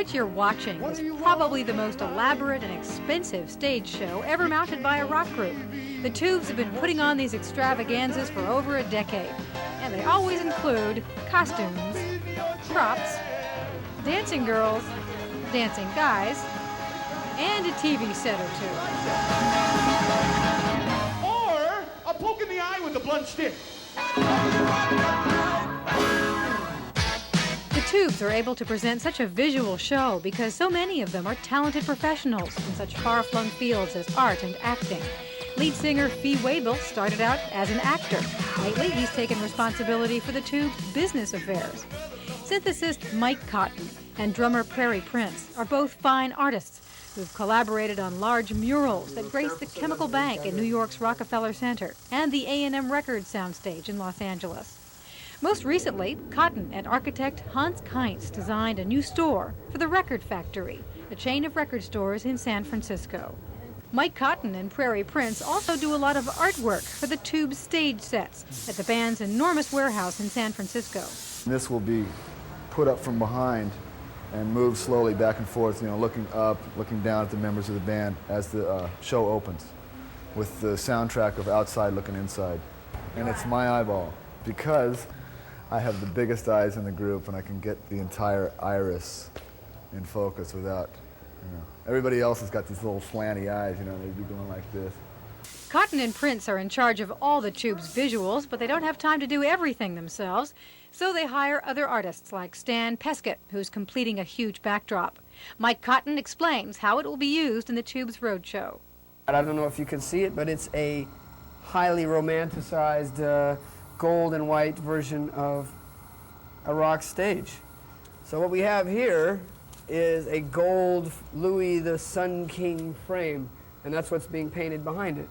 What you're watching is probably the most elaborate and expensive stage show ever mounted by a rock group. The Tubes have been putting on these extravaganzas for over a decade, and they always include costumes, props, dancing girls, dancing guys, and a TV set or two. Or a poke in the eye with a blunt stick. The Tubes are able to present such a visual show because so many of them are talented professionals in such far-flung fields as art and acting. Lead singer Quay started out as an actor. Lately, he's taken responsibility for the Tubes' business affairs. Synthesist Mike Cotton and drummer Prairie Prince are both fine artists who've collaborated on large murals that grace the Chemical Bank in New York's Rockefeller Center and the A&M Records soundstage in Los Angeles. Most recently, Cotton and architect Hans Kainz designed a new store for the Record Factory, a chain of record stores in San Francisco. Mike Cotton and Prairie Prince also do a lot of artwork for the Tube stage sets at the band's enormous warehouse in San Francisco. This will be put up from behind and move slowly back and forth, looking up, looking down at the members of the band as the show opens, with the soundtrack of Outside Looking Inside. And it's my eyeball, because I have the biggest eyes in the group and I can get the entire iris in focus without, everybody else has got these little slanty eyes, they'd be going like this. Cotton and Prince are in charge of all the Tube's visuals, but they don't have time to do everything themselves, so they hire other artists like Stan Peskett, who's completing a huge backdrop. Mike Cotton explains how it will be used in the Tube's roadshow. I don't know if you can see it, but it's a highly romanticized gold and white version of a rock stage. So what we have here is a gold Louis the Sun King frame, and that's what's being painted behind it.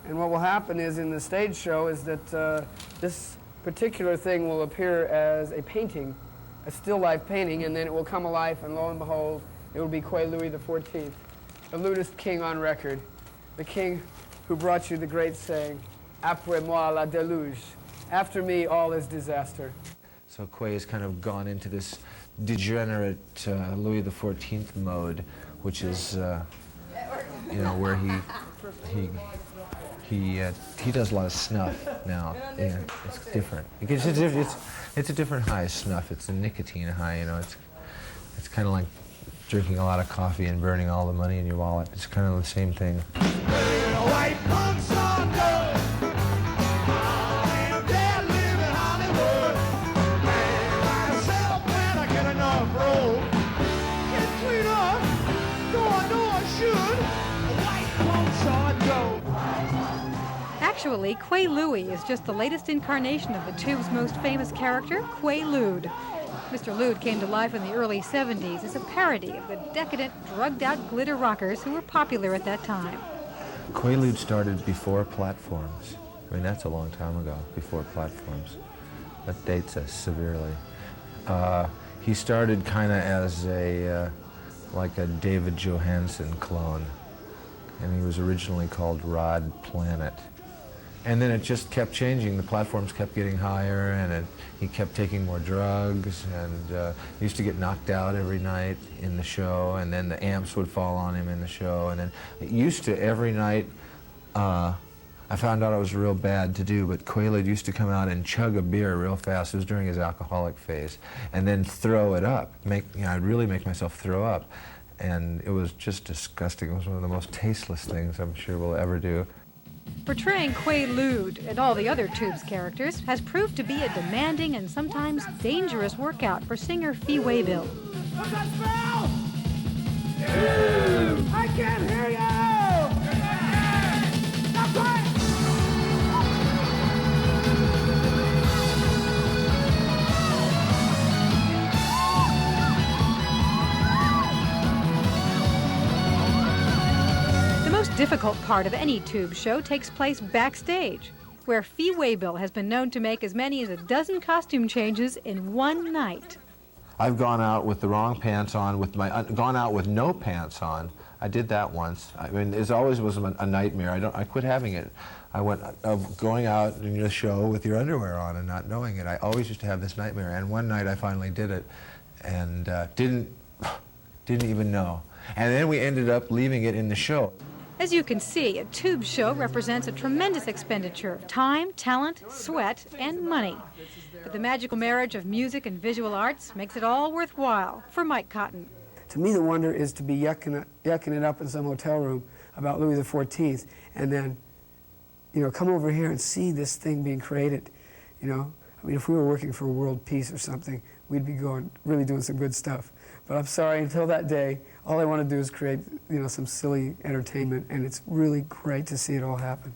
And what will happen is in the stage show is that this particular thing will appear as a painting, a still life painting, and then it will come alive, and lo and behold, it will be Quay Louis XIV, the lutest king on record, the king who brought you the great saying, "Après moi la déluge," after me all is disaster. So Quay has kind of gone into this degenerate Louis XIV mode, which is, where he does a lot of snuff now. Yeah, it's different. It's a different high snuff. It's a nicotine high. It's kind of like drinking a lot of coffee and burning all the money in your wallet. It's kind of the same thing. Actually, Quay Louis is just the latest incarnation of the Tube's most famous character, Quay Lude. Mr. Lude came to life in the early 70s as a parody of the decadent, drugged-out glitter rockers who were popular at that time. Quay Lude started before platforms. I mean, that's a long time ago, before platforms. That dates us severely. He started kind of as like a David Johansen clone, and he was originally called Rod Planet. And then it just kept changing. The platforms kept getting higher, and he kept taking more drugs, and he used to get knocked out every night in the show, and then the amps would fall on him in the show, and then it used to every night, I found out it was real bad to do, but Quay Lude used to come out and chug a beer real fast. It was during his alcoholic phase, and then throw it up. I'd really make myself throw up, and it was just disgusting. It was one of the most tasteless things I'm sure we'll ever do. Portraying Quay Lude and all the other Tubes characters has proved to be a demanding and sometimes dangerous workout for singer Quay Waybill. What's that smell? I can't hear you! Stop quiet! The most difficult part of any Tube show takes place backstage, where Quay Waybill has been known to make as many as a dozen costume changes in one night. I've gone out with the wrong pants on, gone out with no pants on. I did that once. I mean, it always was a nightmare. I quit having it. I went going out in the show with your underwear on and not knowing it. I always used to have this nightmare, and one night I finally did it, and Didn't even know. And then we ended up leaving it in the show. As you can see, a tube show represents a tremendous expenditure of time, talent, sweat, and money. But the magical marriage of music and visual arts makes it all worthwhile for Mike Cotton. To me, the wonder is to be yucking it up in some hotel room about Louis XIV, and then, you know, come over here and see this thing being created. You know, I mean, if we were working for world peace or something, we'd be really doing some good stuff. But I'm sorry, until that day, all I want to do is create, you know, some silly entertainment, and it's really great to see it all happen.